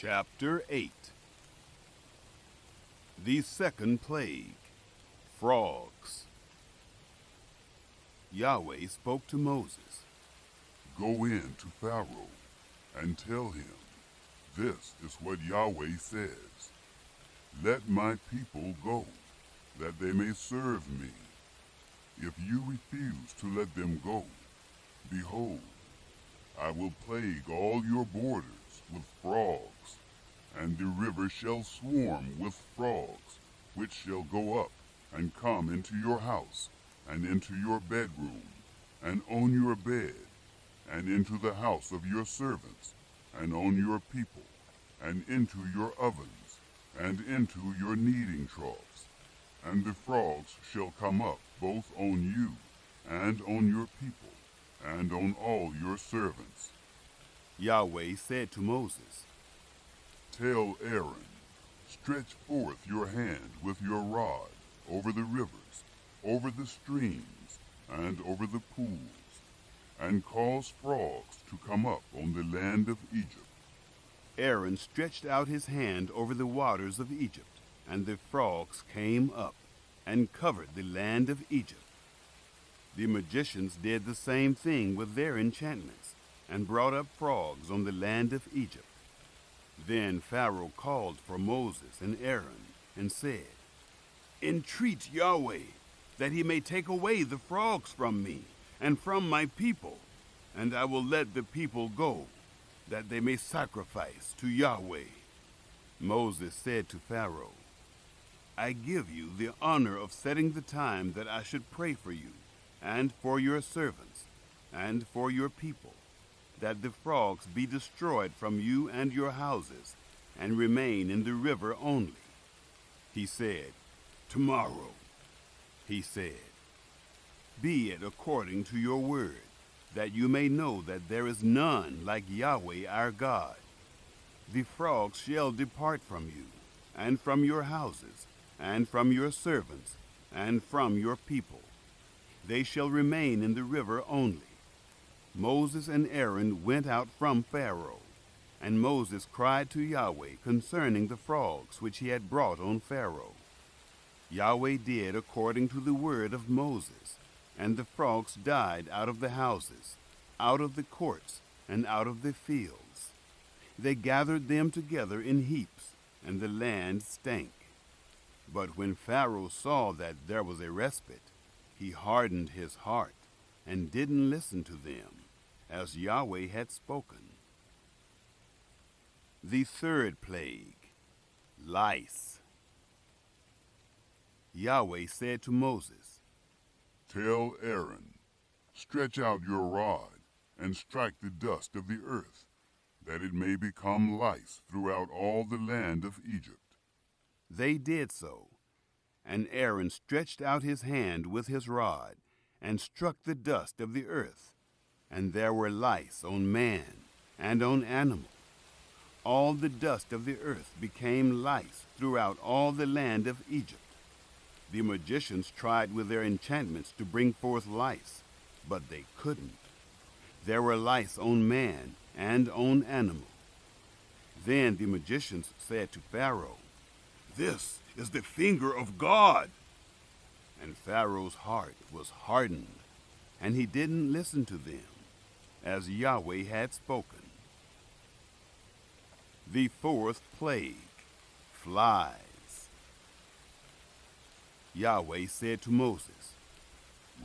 Chapter 8. The second plague, frogs. Yahweh spoke to Moses. Go in to Pharaoh and tell him, this is what Yahweh says. Let my people go, that they may serve me. If you refuse to let them go, behold, I will plague all your borders with frogs, and the river shall swarm with frogs, which shall go up and come into your house, and into your bedroom, and on your bed, and into the house of your servants, and on your people, and into your ovens, and into your kneading troughs. And the frogs shall come up both on you, and on your people, and on all your servants. Yahweh said to Moses, Tell Aaron, stretch forth your hand with your rod over the rivers, over the streams, and over the pools, and cause frogs to come up on the land of Egypt. Aaron stretched out his hand over the waters of Egypt, and the frogs came up and covered the land of Egypt. The magicians did the same thing with their enchantments, and brought up frogs on the land of Egypt. Then Pharaoh called for Moses and Aaron, and said, Entreat Yahweh, that he may take away the frogs from me, and from my people, and I will let the people go, that they may sacrifice to Yahweh. Moses said to Pharaoh, I give you the honor of setting the time that I should pray for you, and for your servants, and for your people, that the frogs be destroyed from you and your houses, and remain in the river only. He said, Tomorrow. He said, Be it according to your word, that you may know that there is none like Yahweh our God. The frogs shall depart from you, and from your houses, and from your servants, and from your people. They shall remain in the river only. Moses and Aaron went out from Pharaoh, and Moses cried to Yahweh concerning the frogs which he had brought on Pharaoh. Yahweh did according to the word of Moses, and the frogs died out of the houses, out of the courts, and out of the fields. They gathered them together in heaps, and the land stank. But when Pharaoh saw that there was a respite, he hardened his heart, and didn't listen to them, as Yahweh had spoken. The third plague, lice. Yahweh said to Moses, Tell Aaron, stretch out your rod, and strike the dust of the earth, that it may become lice throughout all the land of Egypt. They did so, and Aaron stretched out his hand with his rod, and struck the dust of the earth, and there were lice on man and on animal. All the dust of the earth became lice throughout all the land of Egypt. The magicians tried with their enchantments to bring forth lice, but they couldn't. There were lice on man and on animal. Then the magicians said to Pharaoh, This is the finger of God. And Pharaoh's heart was hardened, and he didn't listen to them, as Yahweh had spoken. The fourth plague, flies. Yahweh said to Moses,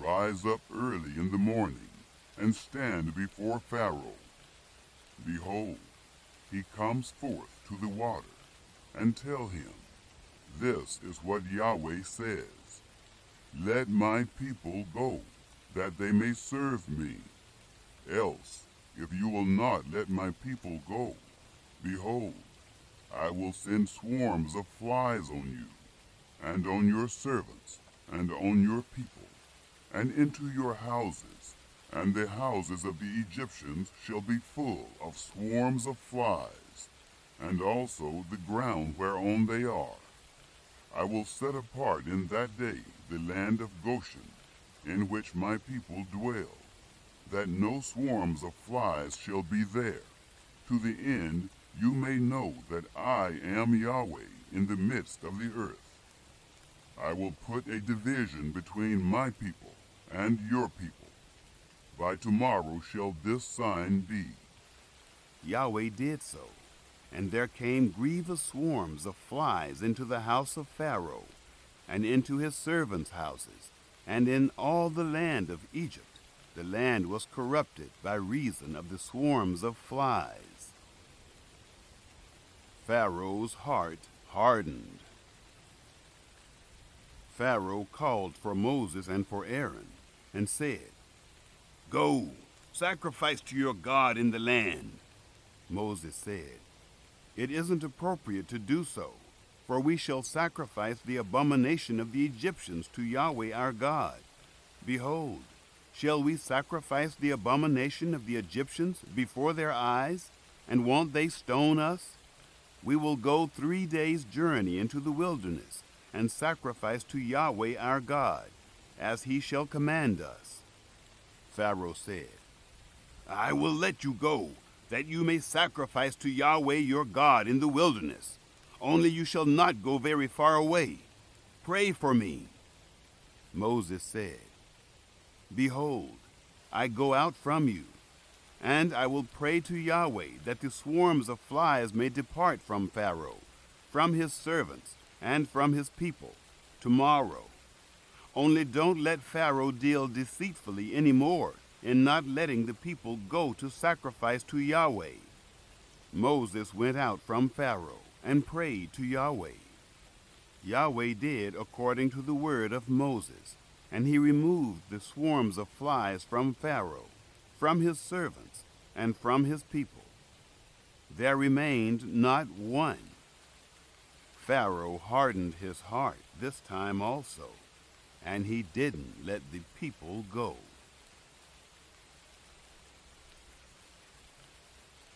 Rise up early in the morning, and stand before Pharaoh. Behold, he comes forth to the water, and tell him, This is what Yahweh says. Let my people go, that they may serve me. Else, if you will not let my people go, behold, I will send swarms of flies on you, and on your servants, and on your people, and into your houses, and the houses of the Egyptians shall be full of swarms of flies, and also the ground whereon they are. I will set apart in that day the land of Goshen, in which my people dwell, that no swarms of flies shall be there, to the end you may know that I am Yahweh in the midst of the earth. I will put a division between my people and your people. By tomorrow shall this sign be. Yahweh did so, and there came grievous swarms of flies into the house of Pharaoh, and into his servants' houses, and in all the land of Egypt. The land was corrupted by reason of the swarms of flies. Pharaoh's heart hardened. Pharaoh called for Moses and for Aaron, and said, "Go, sacrifice to your God in the land." Moses said, "It isn't appropriate to do so, for we shall sacrifice the abomination of the Egyptians to Yahweh our God. Behold, shall we sacrifice the abomination of the Egyptians before their eyes, and won't they stone us? We will go 3 days' journey into the wilderness, and sacrifice to Yahweh our God, as he shall command us." Pharaoh said, "I will let you go, that you may sacrifice to Yahweh your God in the wilderness. Only you shall not go very far away. Pray for me." Moses said, "Behold, I go out from you, and I will pray to Yahweh that the swarms of flies may depart from Pharaoh, from his servants, and from his people, tomorrow. Only don't let Pharaoh deal deceitfully any more in not letting the people go to sacrifice to Yahweh." Moses went out from Pharaoh and prayed to Yahweh. Yahweh did according to the word of Moses, and he removed the swarms of flies from Pharaoh, from his servants, and from his people. There remained not one. Pharaoh hardened his heart this time also, and he didn't let the people go.